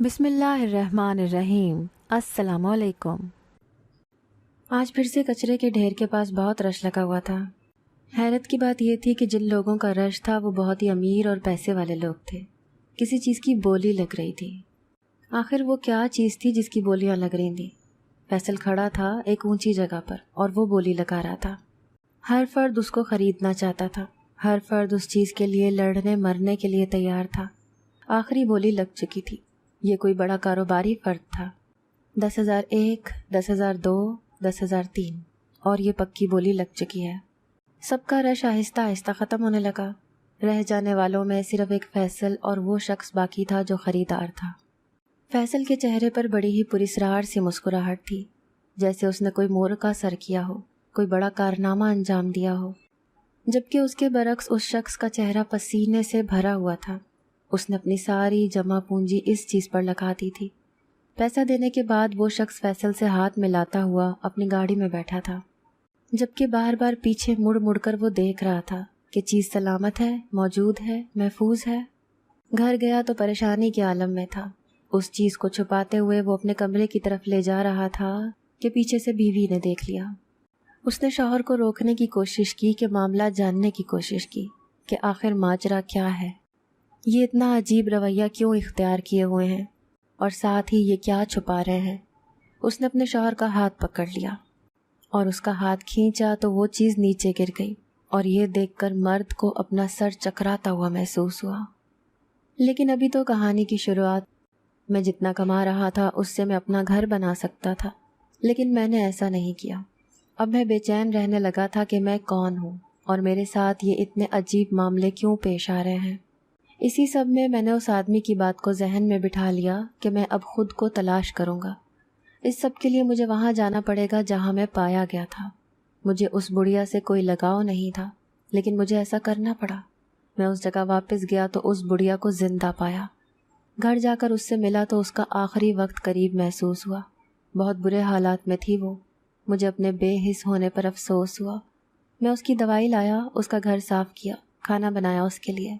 بسم اللہ الرحمن الرحیم۔ السلام علیکم۔ آج پھر سے کچرے کے ڈھیر کے پاس بہت رش لگا ہوا تھا۔ حیرت کی بات یہ تھی کہ جن لوگوں کا رش تھا وہ بہت ہی امیر اور پیسے والے لوگ تھے۔ کسی چیز کی بولی لگ رہی تھی۔ آخر وہ کیا چیز تھی جس کی بولیاں لگ رہی تھیں؟ فیصل کھڑا تھا ایک اونچی جگہ پر اور وہ بولی لگا رہا تھا۔ ہر فرد اس کو خریدنا چاہتا تھا، ہر فرد اس چیز کے لیے لڑنے مرنے کے لیے تیار تھا۔ آخری بولی لگ چکی تھی۔ یہ کوئی بڑا کاروباری فرد تھا۔ 10,001، 10,002، 10,003 اور یہ پکی بولی لگ چکی ہے۔ سب کا رش آہستہ آہستہ ختم ہونے لگا۔ رہ جانے والوں میں صرف ایک فیصل اور وہ شخص باقی تھا جو خریدار تھا۔ فیصل کے چہرے پر بڑی ہی پراسرار سی مسکراہٹ تھی، جیسے اس نے کوئی مور کا سر کیا ہو، کوئی بڑا کارنامہ انجام دیا ہو، جبکہ اس کے برعکس اس شخص کا چہرہ پسینے سے بھرا ہوا تھا۔ اس نے اپنی ساری جمع پونجی اس چیز پر لگا دی تھی۔ پیسہ دینے کے بعد وہ شخص فیصل سے ہاتھ ملاتا ہوا اپنی گاڑی میں بیٹھا تھا، جبکہ بار بار پیچھے مڑ مڑ کر وہ دیکھ رہا تھا کہ چیز سلامت ہے، موجود ہے، محفوظ ہے۔ گھر گیا تو پریشانی کے عالم میں تھا۔ اس چیز کو چھپاتے ہوئے وہ اپنے کمرے کی طرف لے جا رہا تھا کہ پیچھے سے بیوی نے دیکھ لیا۔ اس نے شوہر کو روکنے کی کوشش کی، کہ معاملہ جاننے کی کوشش کی کہ آخر ماجرا کیا ہے، یہ اتنا عجیب رویہ کیوں اختیار کیے ہوئے ہیں، اور ساتھ ہی یہ کیا چھپا رہے ہیں۔ اس نے اپنے شوہر کا ہاتھ پکڑ لیا اور اس کا ہاتھ کھینچا تو وہ چیز نیچے گر گئی، اور یہ دیکھ کر مرد کو اپنا سر چکراتا ہوا محسوس ہوا۔ لیکن ابھی تو کہانی کی شروعات۔ میں جتنا کما رہا تھا اس سے میں اپنا گھر بنا سکتا تھا، لیکن میں نے ایسا نہیں کیا۔ اب میں بے چین رہنے لگا تھا کہ میں کون ہوں اور میرے ساتھ یہ اتنے عجیب معاملے کیوں پیش آ رہے ہیں۔ اسی سب میں نے اس آدمی کی بات کو ذہن میں بٹھا لیا کہ میں اب خود کو تلاش کروں گا۔ اس سب کے لیے مجھے وہاں جانا پڑے گا جہاں میں پایا گیا تھا۔ مجھے اس بڑھیا سے کوئی لگاؤ نہیں تھا، لیکن مجھے ایسا کرنا پڑا۔ میں اس جگہ واپس گیا تو اس بڑھیا کو زندہ پایا۔ گھر جا کر اس سے ملا تو اس کا آخری وقت قریب محسوس ہوا۔ بہت برے حالات میں تھی وہ۔ مجھے اپنے بے حس ہونے پر افسوس ہوا۔ میں اس کی دوائی لایا، اس کا گھر صاف کیا، کھانا بنایا اس کے لیے۔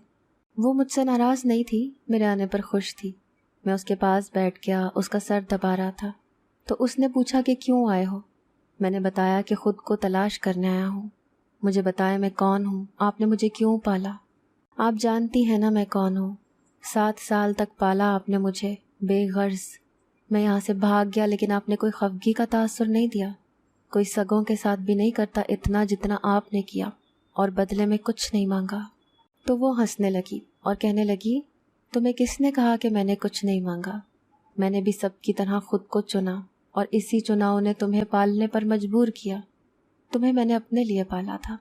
وہ مجھ سے ناراض نہیں تھی، میرے آنے پر خوش تھی۔ میں اس کے پاس بیٹھ گیا، اس کا سر دبا رہا تھا، تو اس نے پوچھا کہ کیوں آئے ہو؟ میں نے بتایا کہ خود کو تلاش کرنے آیا ہوں۔ مجھے بتایا میں کون ہوں، آپ نے مجھے کیوں پالا؟ آپ جانتی ہیں نا میں کون ہوں۔ 7 سال تک پالا آپ نے مجھے، بے غرض۔ میں یہاں سے بھاگ گیا لیکن آپ نے کوئی خفگی کا تاثر نہیں دیا۔ کوئی سگوں کے ساتھ بھی نہیں کرتا اتنا جتنا آپ نے کیا، اور بدلے میں کچھ نہیں مانگا۔ تو وہ ہنسنے لگی اور کہنے لگی، تمہیں کس نے کہا کہ میں نے کچھ نہیں مانگا؟ میں نے بھی سب کی طرح خود کو چنا، اور اسی چناؤ نے تمہیں پالنے پر مجبور کیا۔ تمہیں میں نے اپنے لیے پالا تھا۔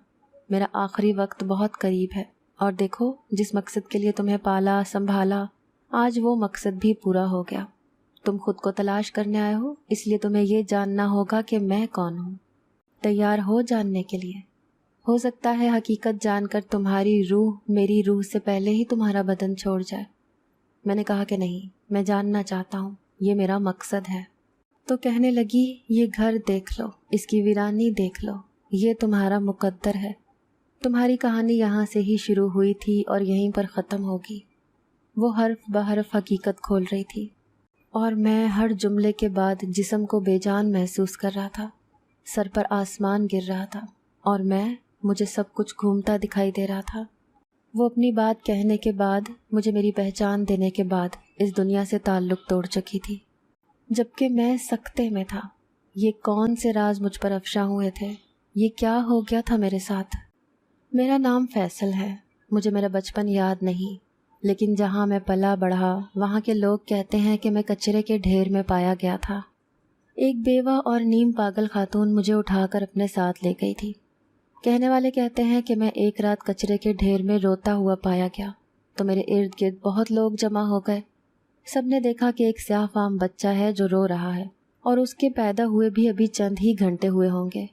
میرا آخری وقت بہت قریب ہے، اور دیکھو جس مقصد کے لیے تمہیں پالا سنبھالا، آج وہ مقصد بھی پورا ہو گیا۔ تم خود کو تلاش کرنے آئے ہو، اس لیے تمہیں یہ جاننا ہوگا کہ میں کون ہوں۔ تیار ہو جاننے کے لیے؟ ہو سکتا ہے حقیقت جان کر تمہاری روح میری روح سے پہلے ہی تمہارا بدن چھوڑ جائے۔ میں نے کہا کہ نہیں، میں جاننا چاہتا ہوں، یہ میرا مقصد ہے۔ تو کہنے لگی، یہ گھر دیکھ لو، اس کی ویرانی دیکھ لو، یہ تمہارا مقدر ہے۔ تمہاری کہانی یہاں سے ہی شروع ہوئی تھی اور یہیں پر ختم ہوگی۔ وہ حرف بحرف حقیقت کھول رہی تھی، اور میں ہر جملے کے بعد جسم کو بے جان محسوس کر رہا تھا۔ سر پر آسمان گر رہا تھا، اور مجھے سب کچھ گھومتا دکھائی دے رہا تھا۔ وہ اپنی بات کہنے کے بعد، مجھے میری پہچان دینے کے بعد اس دنیا سے تعلق توڑ چکی تھی، جبکہ میں سکتے میں تھا۔ یہ کون سے راز مجھ پر افشاں ہوئے تھے؟ یہ کیا ہو گیا تھا میرے ساتھ؟ میرا نام فیصل ہے۔ مجھے میرا بچپن یاد نہیں، لیکن جہاں میں پلا بڑھا وہاں کے لوگ کہتے ہیں کہ میں کچرے کے ڈھیر میں پایا گیا تھا۔ ایک بیوہ اور نیم پاگل خاتون مجھے اٹھا کر اپنے ساتھ لے گئی تھی۔ کہنے والے کہتے ہیں کہ میں ایک رات کچرے کے ڈھیر میں روتا ہوا پایا گیا تو میرے ارد گرد بہت لوگ جمع ہو گئے۔ سب نے دیکھا کہ ایک سیاہ فام بچہ ہے جو رو رہا ہے، اور اس کے پیدا ہوئے بھی ابھی چند ہی گھنٹے ہوئے ہوں گے۔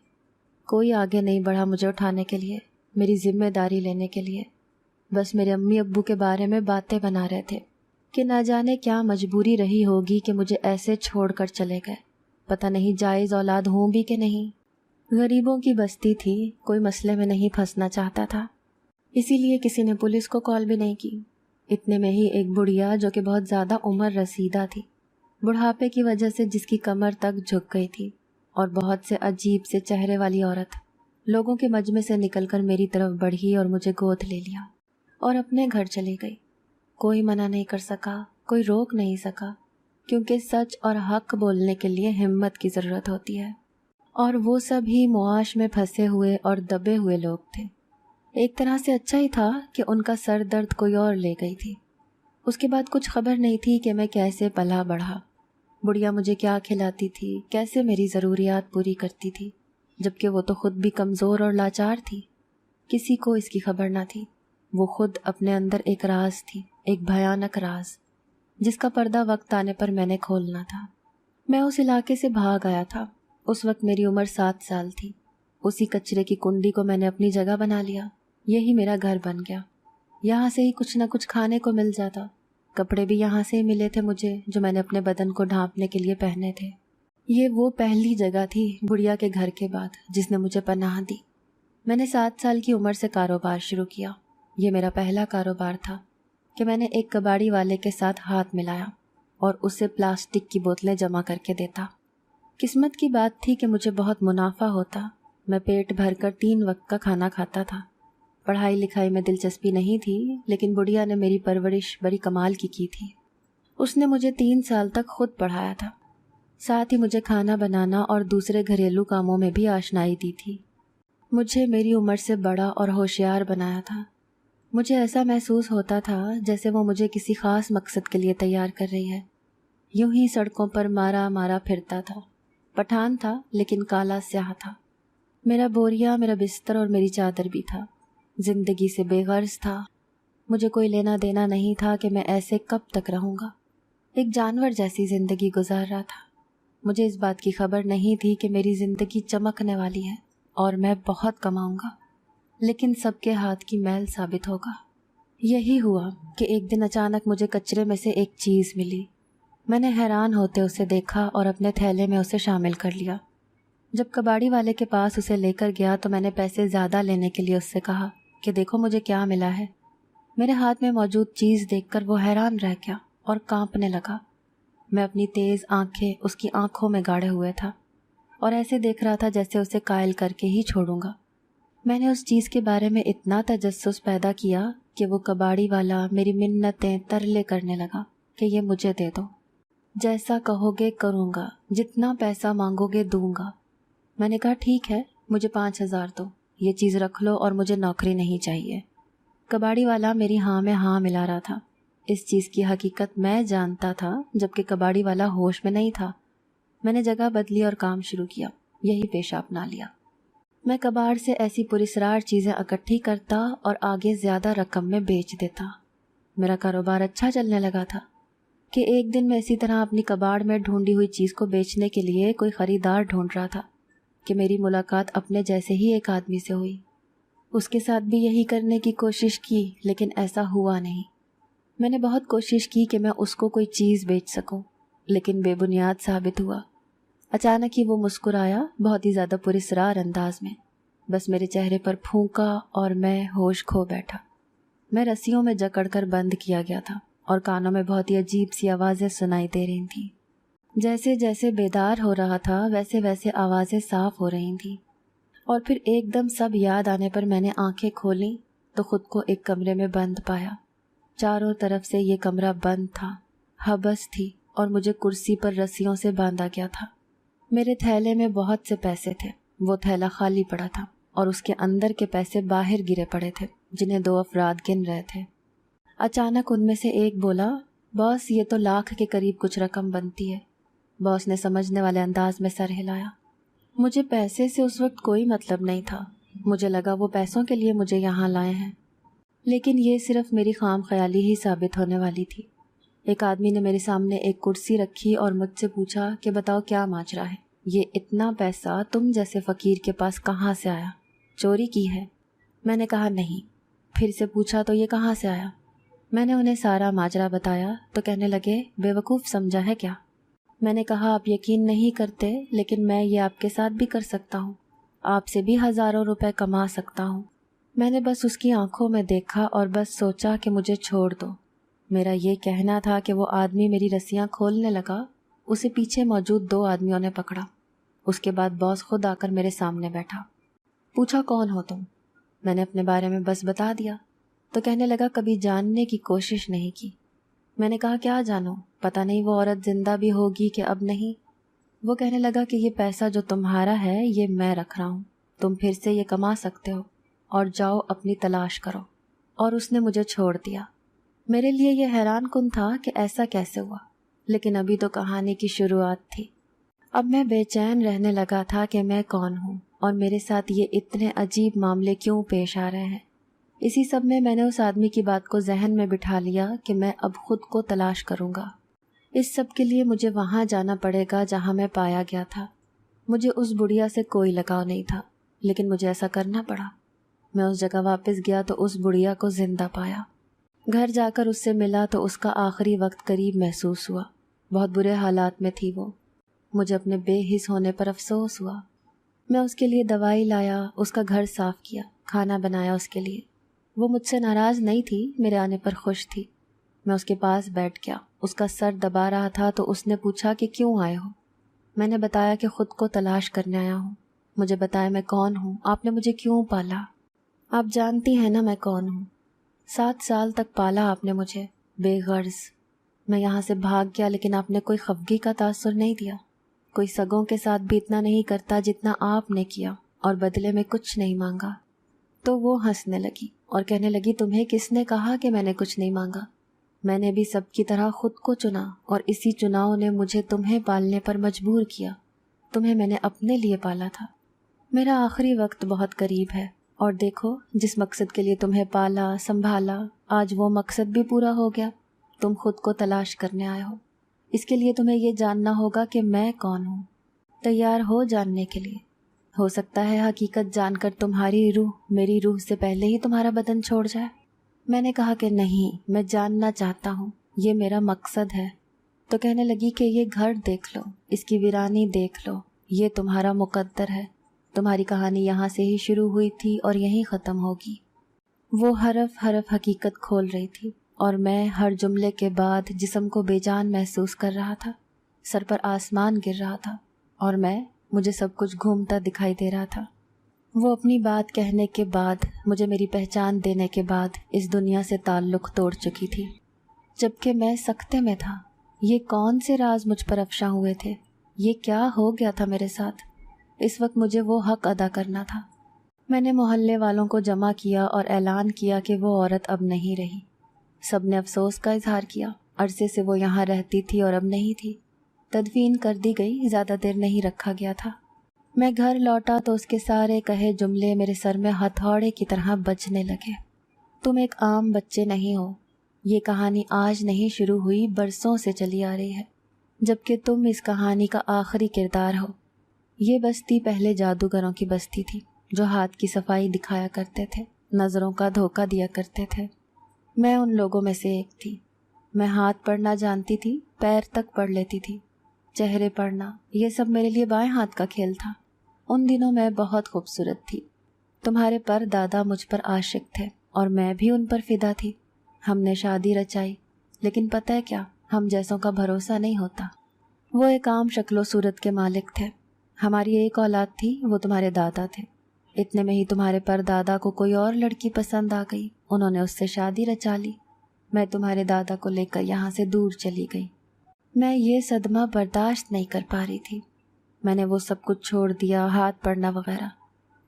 کوئی آگے نہیں بڑھا مجھے اٹھانے کے لیے، میری ذمہ داری لینے کے لیے۔ بس میرے امی ابو کے بارے میں باتیں بنا رہے تھے کہ نہ جانے کیا مجبوری رہی ہوگی کہ مجھے ایسے چھوڑ کر چلے گئے۔ پتہ نہیں جائز اولاد ہوں بھی کہ نہیں۔ غریبوں کی بستی تھی، کوئی مسئلے میں نہیں پھنسنا چاہتا تھا، اسی لیے کسی نے پولیس کو کال بھی نہیں کی۔ اتنے میں ہی ایک بڑھیا جو کہ بہت زیادہ عمر رسیدہ تھی، بڑھاپے کی وجہ سے جس کی کمر تک جھک گئی تھی، اور بہت سے عجیب سے چہرے والی عورت لوگوں کے مجمع سے نکل کر میری طرف بڑھی اور مجھے گود لے لیا اور اپنے گھر چلی گئی۔ کوئی منع نہیں کر سکا، کوئی روک نہیں سکا، کیونکہ سچ اور حق بولنے کے لیے ہمت کی ضرورت ہوتی ہے، اور وہ سب ہی معاش میں پھنسے ہوئے اور دبے ہوئے لوگ تھے۔ ایک طرح سے اچھا ہی تھا کہ ان کا سر درد کوئی اور لے گئی تھی۔ اس کے بعد کچھ خبر نہیں تھی کہ میں کیسے پلا بڑھا، بڑھیا مجھے کیا کھلاتی تھی، کیسے میری ضروریات پوری کرتی تھی، جبکہ وہ تو خود بھی کمزور اور لاچار تھی۔ کسی کو اس کی خبر نہ تھی۔ وہ خود اپنے اندر ایک راز تھی، ایک بھیانک راز، جس کا پردہ وقت آنے پر میں نے کھولنا تھا۔ میں اس علاقے سے بھاگ آیا تھا۔ اس وقت میری عمر 7 سال تھی۔ اسی کچرے کی کنڈی کو میں نے اپنی جگہ بنا لیا۔ یہی میرا گھر بن گیا۔ یہاں سے ہی کچھ نہ کچھ کھانے کو مل جاتا۔ کپڑے بھی یہاں سے ہی ملے تھے مجھے، جو میں نے اپنے بدن کو ڈھانپنے کے لیے پہنے تھے۔ یہ وہ پہلی جگہ تھی بڑھیا کے گھر کے بعد جس نے مجھے پناہ دی۔ میں نے 7 سال کی عمر سے کاروبار شروع کیا۔ یہ میرا پہلا کاروبار تھا کہ میں نے ایک کباڑی والے کے ساتھ ہاتھ ملایا اور اسے پلاسٹک کی بوتلیں جمع کر کے دیتا۔ قسمت کی بات تھی کہ مجھے بہت منافع ہوتا۔ میں پیٹ بھر کر 3 وقت کا کھانا کھاتا تھا۔ پڑھائی لکھائی میں دلچسپی نہیں تھی، لیکن بڑھیا نے میری پرورش بڑی کمال کی تھی۔ اس نے مجھے 3 سال تک خود پڑھایا تھا، ساتھ ہی مجھے کھانا بنانا اور دوسرے گھریلو کاموں میں بھی آشنائی دی تھی۔ مجھے میری عمر سے بڑا اور ہوشیار بنایا تھا۔ مجھے ایسا محسوس ہوتا تھا جیسے وہ مجھے کسی خاص مقصد کے لیے تیار کر رہی ہے۔ یوں ہی سڑکوں پر مارا مارا پھرتا تھا۔ پٹھان تھا لیکن کالا سیاہ تھا۔ میرا بوریا، میرا بستر اور میری چادر بھی تھا۔ زندگی سے بے غرض تھا۔ مجھے کوئی لینا دینا نہیں تھا کہ میں ایسے کب تک رہوں گا۔ ایک جانور جیسی زندگی گزار رہا تھا۔ مجھے اس بات کی خبر نہیں تھی کہ میری زندگی چمکنے والی ہے اور میں بہت کماؤں گا، لیکن سب کے ہاتھ کی میل ثابت ہوگا۔ یہی ہوا کہ ایک دن اچانک مجھے کچرے میں سے ایک چیز ملی۔ میں نے حیران ہوتے اسے دیکھا اور اپنے تھیلے میں اسے شامل کر لیا۔ جب کباڑی والے کے پاس اسے لے کر گیا تو میں نے پیسے زیادہ لینے کے لیے اس سے کہا کہ دیکھو مجھے کیا ملا ہے۔ میرے ہاتھ میں موجود چیز دیکھ کر وہ حیران رہ گیا اور کانپنے لگا۔ میں اپنی تیز آنکھیں اس کی آنکھوں میں گاڑے ہوئے تھا اور ایسے دیکھ رہا تھا جیسے اسے قائل کر کے ہی چھوڑوں گا۔ میں نے اس چیز کے بارے میں اتنا تجسس پیدا کیا کہ وہ کباڑی والا میری منتیں ترلے کرنے لگا کہ یہ مجھے دے دو، جیسا کہو گے کروں گا، جتنا پیسہ مانگو گے دوں گا۔ میں نے کہا ٹھیک ہے، مجھے 5000 دو، یہ چیز رکھ لو اور مجھے نوکری نہیں چاہیے۔ کباڑی والا میری ہاں میں ہاں ملا رہا تھا۔ اس چیز کی حقیقت میں جانتا تھا جبکہ کباڑی والا ہوش میں نہیں تھا۔ میں نے جگہ بدلی اور کام شروع کیا، یہی پیشہ اپنا لیا۔ میں کباڑ سے ایسی پراسرار چیزیں اکٹھی کرتا اور آگے زیادہ رقم میں بیچ دیتا۔ میرا کاروبار اچھا چلنے لگا تھا کہ ایک دن میں اسی طرح اپنی کباڑ میں ڈھونڈی ہوئی چیز کو بیچنے کے لیے کوئی خریدار ڈھونڈ رہا تھا کہ میری ملاقات اپنے جیسے ہی ایک آدمی سے ہوئی۔ اس کے ساتھ بھی یہی کرنے کی کوشش کی، لیکن ایسا ہوا نہیں۔ میں نے بہت کوشش کی کہ میں اس کو کوئی چیز بیچ سکوں، لیکن بے بنیاد ثابت ہوا۔ اچانک ہی وہ مسکرایا، بہت ہی زیادہ پراسرار انداز میں، بس میرے چہرے پر پھونکا اور میں ہوش کھو بیٹھا۔ میں رسیوں میں جکڑ کر بند کیا گیا تھا اور کانوں میں بہت ہی عجیب سی آوازیں سنائی دے رہی تھیں۔ جیسے جیسے بیدار ہو رہا تھا ویسے ویسے آوازیں صاف ہو رہی تھیں، اور پھر ایک دم سب یاد آنے پر میں نے آنکھیں کھولیں تو خود کو ایک کمرے میں بند پایا۔ چاروں طرف سے یہ کمرہ بند تھا، حبس تھی، اور مجھے کرسی پر رسیوں سے باندھا گیا تھا۔ میرے تھیلے میں بہت سے پیسے تھے۔ وہ تھیلا خالی پڑا تھا اور اس کے اندر کے پیسے باہر گرے پڑے تھے جنہیں 2 افراد گن رہے تھے۔ اچانک ان میں سے ایک بولا، باس یہ تو 1,00,000 کے قریب کچھ رقم بنتی ہے۔ باس نے سمجھنے والے انداز میں سر ہلایا۔ مجھے پیسے سے اس وقت کوئی مطلب نہیں تھا۔ مجھے لگا وہ پیسوں کے لیے مجھے یہاں لائے ہیں، لیکن یہ صرف میری خام خیالی ہی ثابت ہونے والی تھی۔ ایک آدمی نے میرے سامنے ایک کرسی رکھی اور مجھ سے پوچھا کہ بتاؤ کیا ماجرا ہے، یہ اتنا پیسہ تم جیسے فقیر کے پاس کہاں سے آیا؟ چوری کی ہے؟ میں نے کہا نہیں۔ پھر سے پوچھا تو یہ کہاں سے آیا؟ میں نے انہیں سارا ماجرا بتایا تو کہنے لگے بے وقوف سمجھا ہے کیا؟ میں نے کہا آپ یقین نہیں کرتے، لیکن میں یہ آپ کے ساتھ بھی کر سکتا ہوں، آپ سے بھی ہزاروں روپے کما سکتا ہوں۔ میں نے بس اس کی آنکھوں میں دیکھا اور بس سوچا کہ مجھے چھوڑ دو، میرا یہ کہنا تھا کہ وہ آدمی میری رسیاں کھولنے لگا، اسے پیچھے موجود 2 آدمیوں نے پکڑا۔ اس کے بعد باس خود آ کر میرے سامنے بیٹھا۔ پوچھا کون ہو تم؟ میں نے اپنے بارے میں بس بتا دیا تو کہنے لگا کبھی جاننے کی کوشش نہیں کی۔ میں نے کہا کیا جانو، پتہ نہیں وہ عورت زندہ بھی ہوگی کہ اب نہیں۔ وہ کہنے لگا کہ یہ پیسہ جو تمہارا ہے یہ میں رکھ رہا ہوں، تم پھر سے یہ کما سکتے ہو اور جاؤ اپنی تلاش کرو، اور اس نے مجھے چھوڑ دیا۔ میرے لیے یہ حیران کن تھا کہ ایسا کیسے ہوا، لیکن ابھی تو کہانی کی شروعات تھی۔ اب میں بے چین رہنے لگا تھا کہ میں کون ہوں اور میرے ساتھ یہ اتنے عجیب معاملے کیوں پیش آ رہے ہیں۔ اسی سب میں نے اس آدمی کی بات کو ذہن میں بٹھا لیا کہ میں اب خود کو تلاش کروں گا۔ اس سب کے لیے مجھے وہاں جانا پڑے گا جہاں میں پایا گیا تھا۔ مجھے اس بڑھیا سے کوئی لگاؤ نہیں تھا، لیکن مجھے ایسا کرنا پڑا۔ میں اس جگہ واپس گیا تو اس بڑھیا کو زندہ پایا۔ گھر جا کر اس سے ملا تو اس کا آخری وقت قریب محسوس ہوا۔ بہت برے حالات میں تھی وہ۔ مجھے اپنے بے حس ہونے پر افسوس ہوا۔ میں اس کے لیے دوائی لایا، اس کا گھر صاف کیا، کھانا بنایا اس کے لیے۔ وہ مجھ سے ناراض نہیں تھی، میرے آنے پر خوش تھی۔ میں اس کے پاس بیٹھ گیا، اس کا سر دبا رہا تھا تو اس نے پوچھا کہ کیوں آئے ہو؟ میں نے بتایا کہ خود کو تلاش کرنے آیا ہوں۔ مجھے بتایا میں کون ہوں، آپ نے مجھے کیوں پالا؟ آپ جانتی ہیں نا میں کون ہوں۔ 7 سال تک پالا آپ نے مجھے، بے غرض۔ میں یہاں سے بھاگ گیا لیکن آپ نے کوئی خفگی کا تاثر نہیں دیا۔ کوئی سگوں کے ساتھ بھی اتنا نہیں کرتا جتنا آپ نے کیا، اور بدلے میں کچھ نہیں مانگا۔ تو وہ ہنسنے لگی اور کہنے لگی تمہیں کس نے کہا کہ میں نے کچھ نہیں مانگا؟ میں نے بھی سب کی طرح خود کو چنا، اور اسی چناؤ نے مجھے تمہیں پالنے پر مجبور کیا۔ تمہیں میں نے اپنے لیے پالا تھا۔ میرا آخری وقت بہت قریب ہے، اور دیکھو جس مقصد کے لیے تمہیں پالا سنبھالا، آج وہ مقصد بھی پورا ہو گیا۔ تم خود کو تلاش کرنے آئے ہو، اس کے لیے تمہیں یہ جاننا ہوگا کہ میں کون ہوں۔ تیار ہو جاننے کے لیے؟ ہو سکتا ہے حقیقت جان کر تمہاری روح میری روح سے پہلے ہی تمہارا بدن چھوڑ جائے۔ میں نے کہا کہ نہیں، میں جاننا چاہتا ہوں، یہ میرا مقصد ہے۔ تو کہنے لگی کہ یہ گھر دیکھ لو، اس کی ویرانی دیکھ لو، یہ تمہارا مقدر ہے۔ تمہاری کہانی یہاں سے ہی شروع ہوئی تھی اور یہیں ختم ہوگی۔ وہ حرف حرف حقیقت کھول رہی تھی، اور میں ہر جملے کے بعد جسم کو بے جان محسوس کر رہا تھا۔ سر پر آسمان گر رہا تھا، اور مجھے سب کچھ گھومتا دکھائی دے رہا تھا۔ وہ اپنی بات کہنے کے بعد، مجھے میری پہچان دینے کے بعد اس دنیا سے تعلق توڑ چکی تھی، جبکہ میں سکتے میں تھا۔ یہ کون سے راز مجھ پر افشاں ہوئے تھے؟ یہ کیا ہو گیا تھا میرے ساتھ؟ اس وقت مجھے وہ حق ادا کرنا تھا۔ میں نے محلے والوں کو جمع کیا اور اعلان کیا کہ وہ عورت اب نہیں رہی۔ سب نے افسوس کا اظہار کیا، عرصے سے وہ یہاں رہتی تھی اور اب نہیں تھی۔ تدفین کر دی گئی، زیادہ دیر نہیں رکھا گیا تھا۔ میں گھر لوٹا تو اس کے سارے کہے جملے میرے سر میں ہتھوڑے کی طرح بجنے لگے۔ تم ایک عام بچے نہیں ہو، یہ کہانی آج نہیں شروع ہوئی، برسوں سے چلی آ رہی ہے، جبکہ تم اس کہانی کا آخری کردار ہو۔ یہ بستی پہلے جادوگروں کی بستی تھی، جو ہاتھ کی صفائی دکھایا کرتے تھے، نظروں کا دھوکہ دیا کرتے تھے۔ میں ان لوگوں میں سے ایک تھی۔ میں ہاتھ پڑھنا جانتی تھی، پیر تک پڑھ لیتی تھی، چہرے پڑھنا، یہ سب میرے لیے بائیں ہاتھ کا کھیل تھا۔ ان دنوں میں بہت خوبصورت تھی۔ تمہارے پر دادا مجھ پر عاشق تھے اور میں بھی ان پر فدا تھی۔ ہم نے شادی رچائی، لیکن پتہ ہے کیا، ہم جیسوں کا بھروسہ نہیں ہوتا۔ وہ ایک عام شکل و صورت کے مالک تھے۔ ہماری ایک اولاد تھی، وہ تمہارے دادا تھے۔ اتنے میں ہی تمہارے پر دادا کو کوئی اور لڑکی پسند آ گئی، انہوں نے اس سے شادی رچا لی۔ میں تمہارے دادا کو لے کر یہاں سے دور چلی گئی۔ میں یہ صدمہ برداشت نہیں کر پا رہی تھی۔ میں نے وہ سب کچھ چھوڑ دیا، ہاتھ پڑھنا وغیرہ۔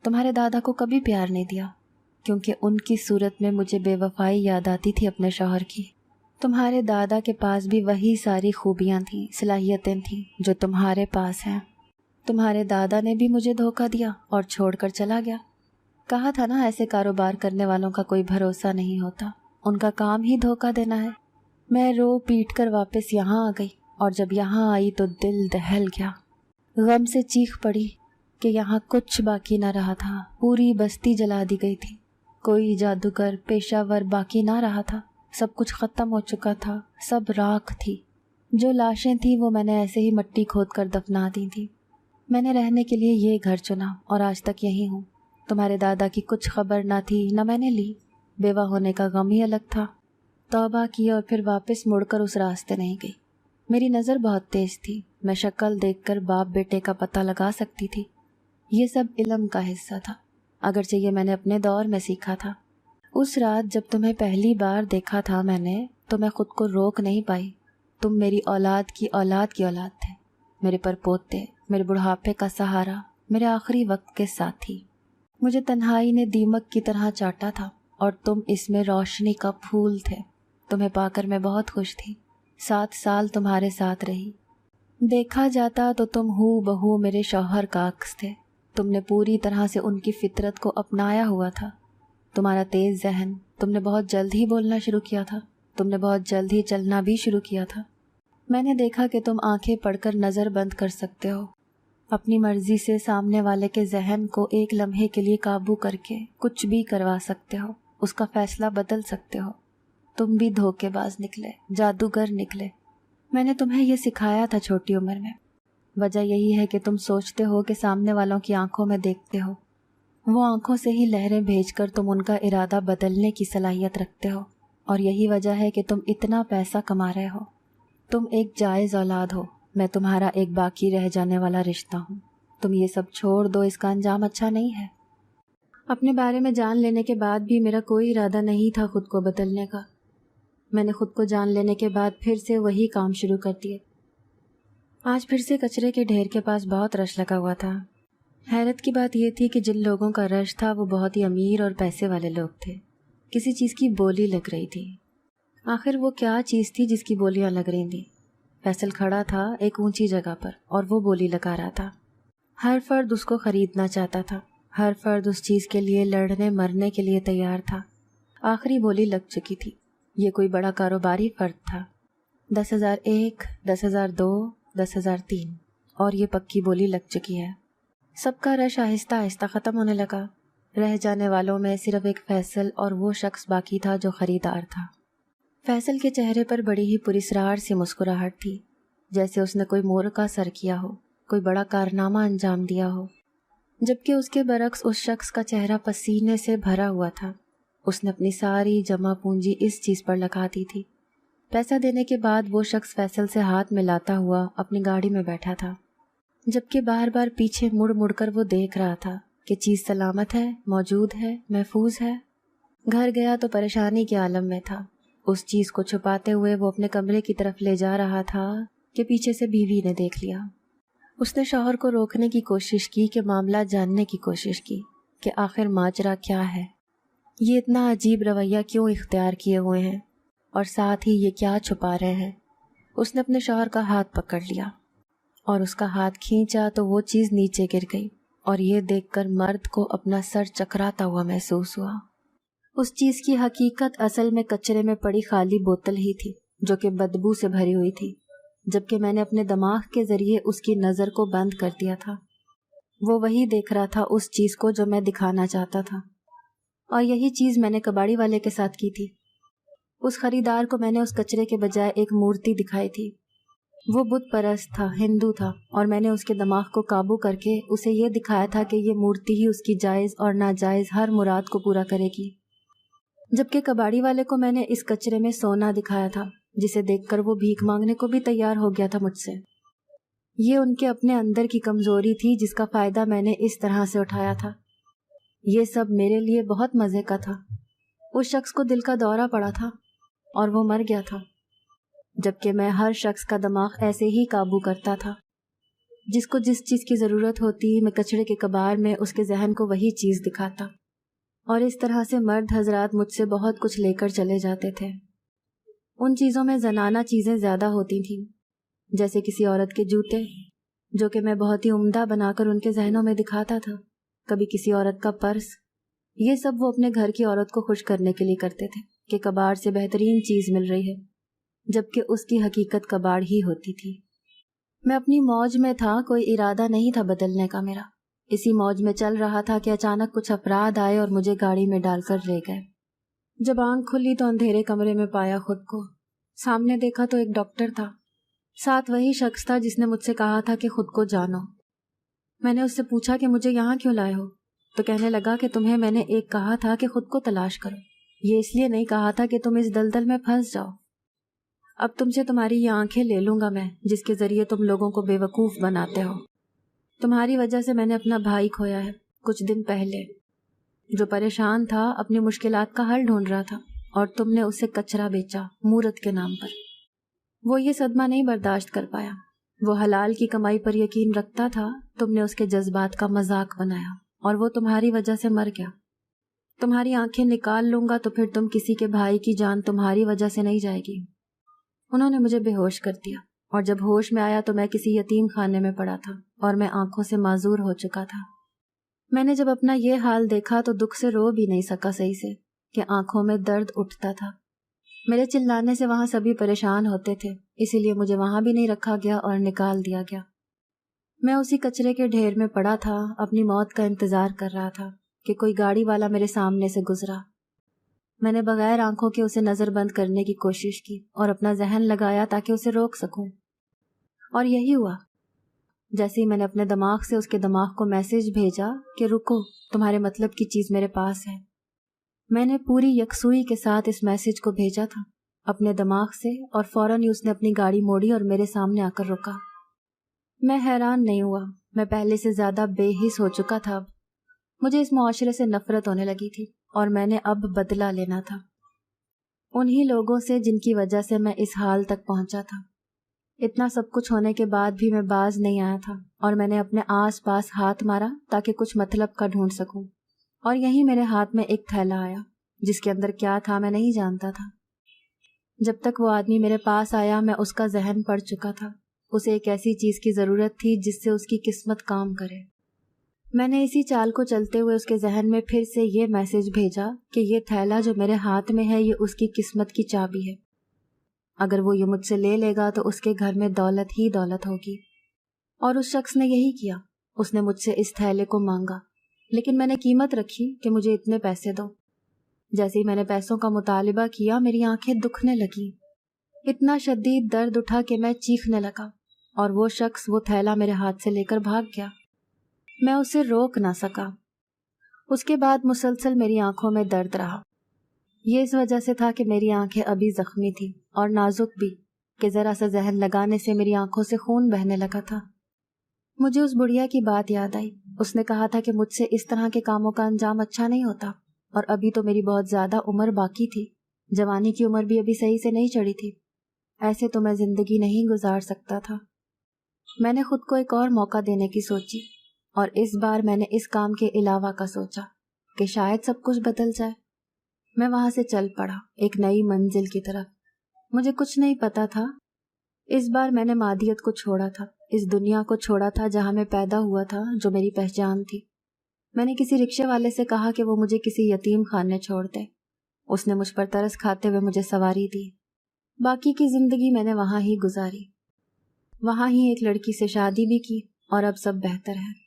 تمہارے دادا کو کبھی پیار نہیں دیا، کیونکہ ان کی صورت میں مجھے بے وفائی یاد آتی تھی اپنے شوہر کی۔ تمہارے دادا کے پاس بھی وہی ساری خوبیاں تھیں، صلاحیتیں تھیں جو تمہارے پاس ہیں۔ تمہارے دادا نے بھی مجھے دھوکہ دیا اور چھوڑ کر چلا گیا۔ کہا تھا نا، ایسے کاروبار کرنے والوں کا کوئی بھروسہ نہیں ہوتا، ان کا کام ہی دھوکہ دینا ہے۔ میں رو پیٹ کر واپس یہاں آ گئی، اور جب یہاں آئی تو دل دہل گیا۔ غم سے چیخ پڑی کہ یہاں کچھ باقی نہ رہا تھا، پوری بستی جلا دی گئی تھی، کوئی جادوگر پیشہ ور باقی نہ رہا تھا، سب کچھ ختم ہو چکا تھا، سب راکھ تھی۔ جو لاشیں تھیں وہ میں نے ایسے ہی مٹی کھود کر دفنا دی تھی۔ میں نے رہنے کے لیے یہ گھر چنا اور آج تک یہی ہوں۔ تمہارے دادا کی کچھ خبر نہ تھی، نہ میں نے لی۔ بیوہ ہونے کا غم ہی الگ تھا۔ توبہ کی اور پھر واپس مڑ کر اس راستے نہیں گئی۔ میری نظر بہت تیز تھی، میں شکل دیکھ کر باپ بیٹے کا پتہ لگا سکتی تھی۔ یہ سب علم کا حصہ تھا، اگرچہ یہ میں نے اپنے دور میں سیکھا تھا۔ اس رات جب تمہیں پہلی بار دیکھا تھا میں نے، تو میں خود کو روک نہیں پائی۔ تم میری اولاد کی اولاد تھے، میرے پرپوتے، میرے بڑھاپے کا سہارا، میرے آخری وقت کے ساتھی۔ مجھے تنہائی نے دیمک کی طرح چاٹا تھا اور تم اس میں روشنی کا پھول تھے۔ تمہیں پا کر میں بہت خوش تھی۔ 7 سال تمہارے ساتھ رہی۔ دیکھا جاتا تو تم ہو بہو میرے شوہر کا عکس تھے۔ تم نے پوری طرح سے ان کی فطرت کو اپنایا ہوا تھا۔ تمہارا تیز ذہن، تم نے بہت جلد ہی بولنا شروع کیا تھا، تم نے بہت جلد ہی چلنا بھی شروع کیا تھا۔ میں نے دیکھا کہ تم آنکھیں پڑھ کر نظر بند کر سکتے ہو، اپنی مرضی سے سامنے والے کے ذہن کو ایک لمحے کے لیے قابو کر کے کچھ بھی کروا سکتے ہو، اس کا فیصلہ بدل سکتے ہو۔ تم بھی دھوکے باز نکلے، جادوگر نکلے۔ میں نے تمہیں یہ سکھایا تھا چھوٹی عمر میں۔ وجہ یہی ہے کہ تم سوچتے ہو کہ سامنے والوں کی آنکھوں میں دیکھتے ہو، وہ آنکھوں سے ہی لہریں بھیج کر تم ان کا ارادہ بدلنے کی صلاحیت رکھتے ہو، اور یہی وجہ ہے کہ تم اتنا پیسہ کما رہے ہو۔ تم ایک جائز اولاد ہو، میں تمہارا ایک باقی رہ جانے والا رشتہ ہوں۔ تم یہ سب چھوڑ دو، اس کا انجام اچھا نہیں ہے۔ اپنے بارے میں جان لینے کے بعد بھی میرا کوئی ارادہ نہیں تھا خود کو بدلنے کا۔ میں نے خود کو جان لینے کے بعد پھر سے وہی کام شروع کر دیے۔ آج پھر سے کچرے کے ڈھیر کے پاس بہت رش لگا ہوا تھا۔ حیرت کی بات یہ تھی کہ جن لوگوں کا رش تھا وہ بہت ہی امیر اور پیسے والے لوگ تھے۔ کسی چیز کی بولی لگ رہی تھی۔ آخر وہ کیا چیز تھی جس کی بولیاں لگ رہی تھیں؟ فیصل کھڑا تھا ایک اونچی جگہ پر اور وہ بولی لگا رہا تھا۔ ہر فرد اس کو خریدنا چاہتا تھا، ہر فرد اس چیز کے لیے لڑنے مرنے کے لیے تیار تھا۔ آخری بولی لگ چکی تھی۔ یہ کوئی بڑا کاروباری فرد تھا۔ 10,001، 10,002، 10,003 اور یہ پکی بولی لگ چکی ہے۔ سب کا رش آہستہ آہستہ ختم ہونے لگا۔ رہ جانے والوں میں صرف ایک فیصل اور وہ شخص باقی تھا جو خریدار تھا۔ فیصل کے چہرے پر بڑی ہی پراسرار سی مسکراہٹ تھی، جیسے اس نے کوئی مور کا سر کیا ہو، کوئی بڑا کارنامہ انجام دیا ہو، جبکہ اس کے برعکس اس شخص کا چہرہ پسینے سے بھرا ہوا تھا۔ اس نے اپنی ساری جمع پونجی اس چیز پر لگا دی تھی۔ پیسہ دینے کے بعد وہ شخص فیصل سے ہاتھ ملاتا ہوا اپنی گاڑی میں بیٹھا تھا، جبکہ بار بار پیچھے مڑ مڑ کر وہ دیکھ رہا تھا کہ چیز سلامت ہے، موجود ہے، محفوظ ہے۔ گھر گیا تو پریشانی کے عالم میں تھا۔ اس چیز کو چھپاتے ہوئے وہ اپنے کمرے کی طرف لے جا رہا تھا کہ پیچھے سے بیوی نے دیکھ لیا۔ اس نے شوہر کو روکنے کی کوشش کی، کہ معاملہ جاننے کی کوشش کی کہ آخر ماجرا کیا ہے، یہ اتنا عجیب رویہ کیوں اختیار کیے ہوئے ہیں، اور ساتھ ہی یہ کیا چھپا رہے ہیں۔ اس نے اپنے شوہر کا ہاتھ پکڑ لیا اور اس کا ہاتھ کھینچا تو وہ چیز نیچے گر گئی، اور یہ دیکھ کر مرد کو اپنا سر چکراتا ہوا محسوس ہوا۔ اس چیز کی حقیقت اصل میں کچرے میں پڑی خالی بوتل ہی تھی، جو کہ بدبو سے بھری ہوئی تھی، جبکہ میں نے اپنے دماغ کے ذریعے اس کی نظر کو بند کر دیا تھا۔ وہ وہی دیکھ رہا تھا اس چیز کو جو میں دکھانا چاہتا تھا، اور یہی چیز میں نے کباڑی والے کے ساتھ کی تھی۔ اس خریدار کو میں نے اس کچرے کے بجائے ایک مورتی دکھائی تھی۔ وہ بت پرست تھا، ہندو تھا، اور میں نے اس کے دماغ کو قابو کر کے اسے یہ دکھایا تھا کہ یہ مورتی ہی اس کی جائز اور ناجائز ہر مراد کو پورا کرے گی، جبکہ کباڑی والے کو میں نے اس کچرے میں سونا دکھایا تھا، جسے دیکھ کر وہ بھیک مانگنے کو بھی تیار ہو گیا تھا مجھ سے۔ یہ ان کے اپنے اندر کی کمزوری تھی جس کا فائدہ میں نے اس طرح سے اٹھایا تھا۔ یہ سب میرے لیے بہت مزے کا تھا۔ اس شخص کو دل کا دورہ پڑا تھا اور وہ مر گیا تھا، جبکہ میں ہر شخص کا دماغ ایسے ہی قابو کرتا تھا۔ جس کو جس چیز کی ضرورت ہوتی، میں کچڑے کے کباڑ میں اس کے ذہن کو وہی چیز دکھاتا، اور اس طرح سے مرد حضرات مجھ سے بہت کچھ لے کر چلے جاتے تھے۔ ان چیزوں میں زنانہ چیزیں زیادہ ہوتی تھیں، جیسے کسی عورت کے جوتے، جو کہ میں بہت ہی عمدہ بنا کر ان کے ذہنوں میں دکھاتا تھا، کبھی کسی عورت کا پرس۔ یہ سب وہ اپنے گھر کی عورت کو خوش کرنے کے لیے کرتے تھے کہ کباڑ سے بہترین چیز مل رہی ہے، جبکہ اس کی حقیقت کباڑ ہی ہوتی تھی۔ میں اپنی موج میں تھا، کوئی ارادہ نہیں تھا بدلنے کا میرا۔ اسی موج میں چل رہا تھا کہ اچانک کچھ افراد آئے اور مجھے گاڑی میں ڈال کر لے گئے۔ جب آنکھ کھلی تو اندھیرے کمرے میں پایا خود کو۔ سامنے دیکھا تو ایک ڈاکٹر تھا، ساتھ وہی شخص تھا جس نے مجھ سے کہا تھا کہ خود کو جانو۔ میں نے اس سے پوچھا کہ مجھے یہاں کیوں لائے ہو، تو کہنے لگا کہ تمہیں میں نے ایک کہا تھا کہ خود کو تلاش کرو، یہ اس لیے نہیں کہا تھا کہ تم اس دلدل میں پھنس جاؤ۔ اب تم سے تمہاری یہ آنکھیں لے لوں گا میں، جس کے ذریعے تم لوگوں کو بے وقوف بناتے ہو۔ تمہاری وجہ سے میں نے اپنا بھائی کھویا ہے کچھ دن پہلے، جو پریشان تھا، اپنی مشکلات کا حل ڈھونڈ رہا تھا، اور تم نے اسے کچرا بیچا مورت کے نام پر۔ وہ یہ صدمہ نہیں برداشت کر پایا، وہ حلال کی کمائی پر یقین رکھتا تھا، تم نے اس کے جذبات کا مذاق بنایا اور وہ تمہاری وجہ سے مر گیا۔ تمہاری آنکھیں نکال لوں گا تو پھر تم کسی کے بھائی کی جان تمہاری وجہ سے نہیں جائے گی۔ انہوں نے مجھے بے ہوش کر دیا، اور جب ہوش میں آیا تو میں کسی یتیم خانے میں پڑا تھا اور میں آنکھوں سے معذور ہو چکا تھا۔ میں نے جب اپنا یہ حال دیکھا تو دکھ سے رو بھی نہیں سکا صحیح سے، کہ آنکھوں میں درد اٹھتا تھا۔ میرے چلانے سے وہاں سبھی پریشان ہوتے تھے، اسی لیے مجھے وہاں بھی نہیں رکھا گیا اور نکال دیا گیا۔ میں اسی کچرے کے ڈھیر میں پڑا تھا، اپنی موت کا انتظار کر رہا تھا کہ کوئی گاڑی والا میرے سامنے سے گزرا۔ میں نے بغیر آنکھوں کے اسے نظر بند کرنے کی کوشش کی اور اپنا ذہن لگایا تاکہ اسے روک سکوں، اور یہی ہوا۔ جیسے ہی میں نے اپنے دماغ سے اس کے دماغ کو میسج بھیجا کہ رکو، تمہارے مطلب کی چیز میرے پاس ہے، میں نے پوری یکسوئی کے ساتھ اس میسج کو بھیجا تھا اپنے دماغ سے، اور فوراً ہی اس نے اپنی گاڑی موڑی اور میرے سامنے آ کر رکا۔ میں حیران نہیں ہوا، میں پہلے سے زیادہ بے حس ہو چکا تھا۔ اب مجھے اس معاشرے سے نفرت ہونے لگی تھی اور میں نے اب بدلہ لینا تھا، انہی لوگوں سے جن کی وجہ سے میں اس حال تک پہنچا تھا۔ اتنا سب کچھ ہونے کے بعد بھی میں باز نہیں آیا تھا، اور میں نے اپنے آس پاس ہاتھ مارا تاکہ کچھ مطلب کا ڈھونڈ سکوں، اور یہیں میرے ہاتھ میں ایک تھیلا آیا جس کے اندر کیا تھا میں نہیں جانتا تھا۔ جب تک وہ آدمی میرے پاس آیا میں اس کا ذہن پڑھ چکا تھا، اسے ایک ایسی چیز کی ضرورت تھی جس سے اس کی قسمت کام کرے۔ میں نے اسی چال کو چلتے ہوئے اس کے ذہن میں پھر سے یہ میسج بھیجا کہ یہ تھیلا جو میرے ہاتھ میں ہے یہ اس کی قسمت کی چابی ہے، اگر وہ یہ مجھ سے لے لے گا تو اس کے گھر میں دولت ہی دولت ہوگی۔ اور اس شخص نے یہی کیا، اس نے مجھ سے اس تھیلے کو مانگا، لیکن میں نے قیمت رکھی کہ مجھے اتنے پیسے دو۔ جیسے ہی میں نے پیسوں کا مطالبہ کیا میری آنکھیں دکھنے لگیں، اتنا شدید درد اٹھا کہ میں چیخنے لگا، اور وہ شخص وہ تھیلا میرے ہاتھ سے لے کر بھاگ گیا۔ میں اسے روک نہ سکا۔ اس کے بعد مسلسل میری آنکھوں میں درد رہا۔ یہ اس وجہ سے تھا کہ میری آنکھیں ابھی زخمی تھی اور نازک بھی، کہ ذرا سا زہر لگانے سے میری آنکھوں سے خون بہنے لگا تھا۔ مجھے اس بڑھیا کی بات یاد آئی، اس نے کہا تھا کہ مجھ سے اس طرح کے کاموں کا انجام اچھا نہیں ہوتا، اور ابھی تو میری بہت زیادہ عمر باقی تھی، جوانی کی عمر بھی ابھی صحیح سے نہیں چڑھی تھی، ایسے تو میں زندگی نہیں گزار سکتا تھا۔ میں نے خود کو ایک اور موقع دینے کی سوچی، اور اس بار میں نے اس کام کے علاوہ کا سوچا کہ شاید سب کچھ بدل جائے۔ میں وہاں سے چل پڑا ایک نئی منزل کی طرف۔ مجھے کچھ نہیں پتا تھا، اس بار میں نے مادیت کو چھوڑا تھا، اس دنیا کو چھوڑا تھا جہاں میں پیدا ہوا تھا، جو میری پہچان تھی۔ میں نے کسی رکشے والے سے کہا کہ وہ مجھے کسی یتیم خانے چھوڑ دے۔ اس نے مجھ پر ترس کھاتے ہوئے مجھے سواری دی۔ باقی کی زندگی میں نے وہاں ہی گزاری، وہاں ہی ایک لڑکی سے شادی بھی کی، اور اب سب بہتر ہے۔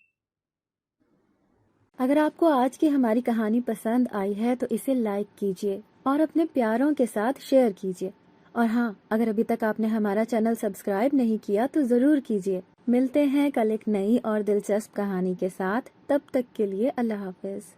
اگر آپ کو آج کی ہماری کہانی پسند آئی ہے تو اسے لائک کیجیے اور اپنے پیاروں کے ساتھ شیئر کیجیے، اور ہاں، اگر ابھی تک آپ نے ہمارا چینل سبسکرائب نہیں کیا تو ضرور کیجیے۔ ملتے ہیں کل ایک نئی اور دلچسپ کہانی کے ساتھ، تب تک کے لیے اللہ حافظ۔